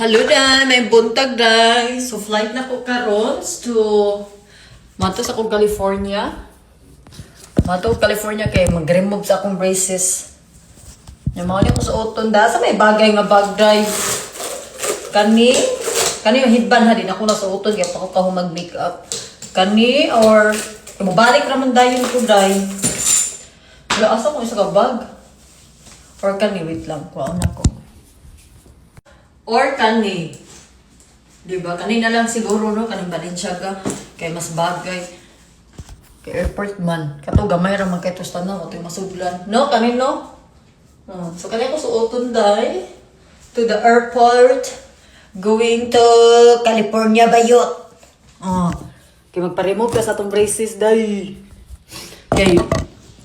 Hello day, may buntag day. So flight na ko karon to mato sa akong California. Mato California kay mag-remove sa akong braces. Yung mga ko sa uton da sa may bagay nga bag drive. Kani yung headband ha din ako na sa uton kaya pa ko mag-makeup. Kani or mabalik naman dayon ko day. Wala asa ko isa ka bag. Or kani wait lang ko na ko. Or kani. Diba? Kanina lang siguro, no? Kaning Balenciaga. Kaya mas bagay. Kay airport man. Kato gamay raman kay tosta na. Ito yung masudlan. No? Kanin, no? So, kanina ko suoton day. To the airport. Going to California, Bayot. Kaya magpa-remove ka sa itong braces day. Kaya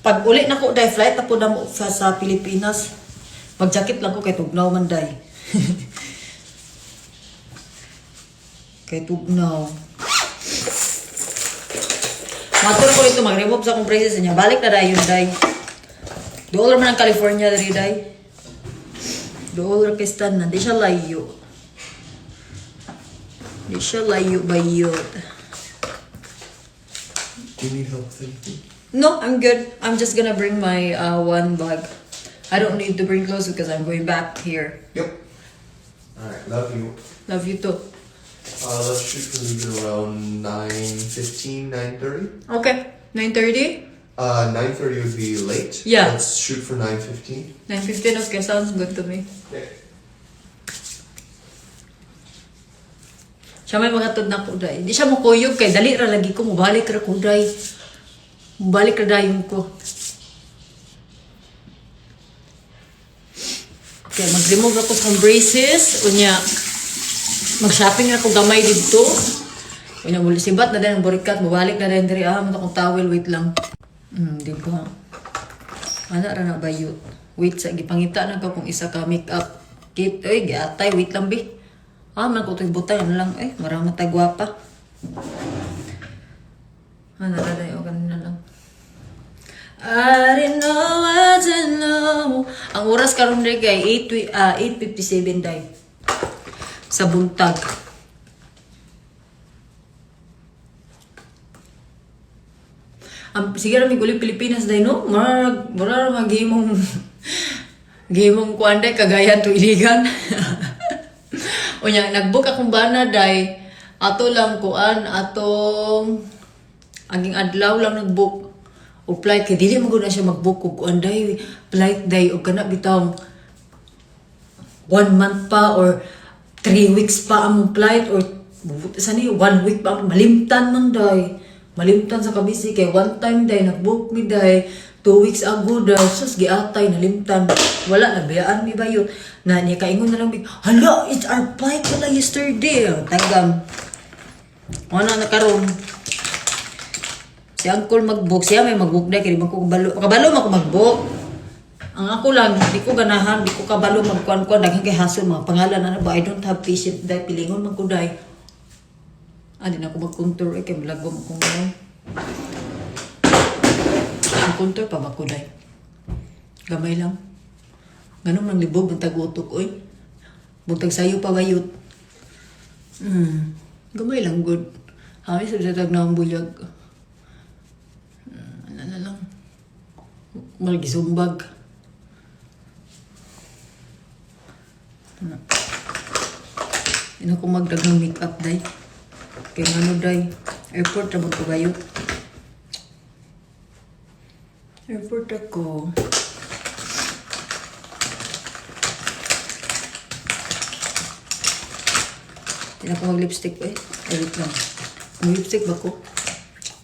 pag uli na ko day, flight na po na mo sa Pilipinas. Mag-jacket lang ko kay tugnaw man day. Kay tugnaw. Matur ko ito, mag-remove sa akong braces niya. Balik na dayon, day. Doon naman ang California, day. Doon kay Stan na. Di siya layo. Di siya layo, bayot. Do you need help with anything? No, I'm good. I'm just gonna bring my one bag. I don't need to bring clothes because I'm going back here. Yep. Alright, love you. Love you too. Let's shoot for leaving around 9:15, 9:30. Okay. 9:30? 9:30 would be late. Yeah. Let's shoot for 9:15. 9:15, okay. Sounds good to me. Okay. Siya may magatod na kuday. Hindi siya mukuyog kay dali ra lagi ko mubalik ra kuday. Mubalik ra dayon ko. Okay, mag-remove ako sa braces. Unya, mag-shopping na ako gamay dito. Unya, muli sibat na din ang burikat. Mubalik na din diri. Mata kong towel. Wait lang. Di ba? Ana ra na bayot. Wait, sa gipangita na ko kung isa ka makeup kit. Oy, giatay. Wait lang, bi. Man ko ito'y butay. Ano lang, marami tayo gwapa. Naraday o kanina lang. I didn't know what to know. Ang oras karon rin kay 8:57 day. Sa buntag. Sige na may guli Pilipinas day, no? Mara mag-gimong gimong kuanday kagayan to iligan. Unya, nag-book akong bana day. Ato lang kuan, atong aging adlaw lang nag-book. O flight, kaya dili mo na siya mag-book o kuan day. Flight day, o kana bitang 1 month pa or 3 weeks pa ang flight or sani 1 week pa. Malimtan man day. Malimtan sa kabisi. Kaya one time day, nag-book mi day. 2 weeks ago day. Sus, giatay, nalimtan. Wala, nabiyaan mi ba yun? Na niya kaingon na lang, hala, it's our flight pala yesterday. Tagam. Wala na karon. Si Uncle mag-book. Siya may mag-book na. Kaya magkukabalo. Makabalo mo ako mag-book. Ang ako lang, di ko ganahan. Di ko kabalo mag-kuan-kuan. Daghang kay hassle. Mga pangalan na ba? I don't have patient. Dahil pilingon man ko dahil. Di na ako mag-contour. Kaya malagom akong gano'n. Ang contour pa ba ko dahil? Gamay lang. Ganun nang libog. Buntag utok. Oy. Buntag sayo pa bayot. Gamay lang good. Hamis sa tag na ang bulyag. Ano lang. Malgisumbag. Hindi ko magdagang make-up day. Kaya ano day. Airport na ko kayo. Airport ako. Hindi na ko mag-lipstick pa Wait lang. Mag-lipstick ba ko?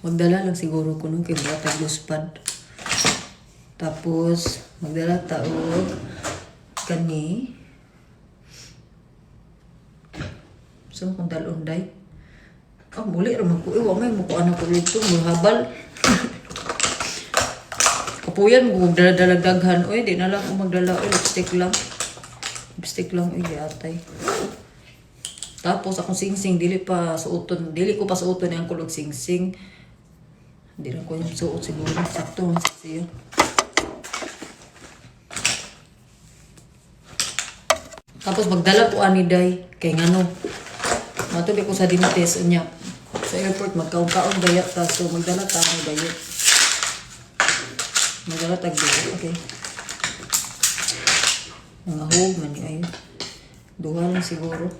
Magdala lang siguro ko nung kay Bata Gluspad. Tapos, magdala taog kani. So, kung dalunday. Muli raman ko. May mukuha na ko dito. Habal. Kapuyan, magdala-dalagdaghan. Di na lang ako magdala. Lipstick lang. Lipstick lang. Atay. Tapos akong sing-sing, dili ko pa suoton yung kulog sing-sing. Hindi lang ko yung suot siguro. Sakto lang siya. Tapos magdala po ani day. Kay ngano. Matuloy ko sa dinites unya. Sa airport magkaon-kaon daya ta so magdala ta ng dayot. Magdala tag dayot, okay. Mga hog man kayo. Duha lang siguro.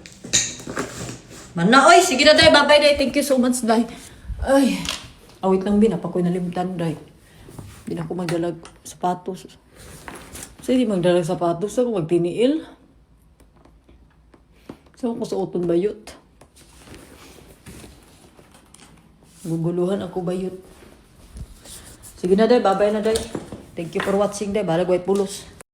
Mana oy, sige na day, bye-bye day. Thank you so much day. Ay, awit lang bin, apa ko'y nalimutan day. Di na ako magdalag sapatos. Kasi di magdalag sapatos ako magtiniil. So ako sa uton bayot. Guguluhan ako bayot. Sige na day, bye-bye na day. Thank you for watching day. Balag white pulos.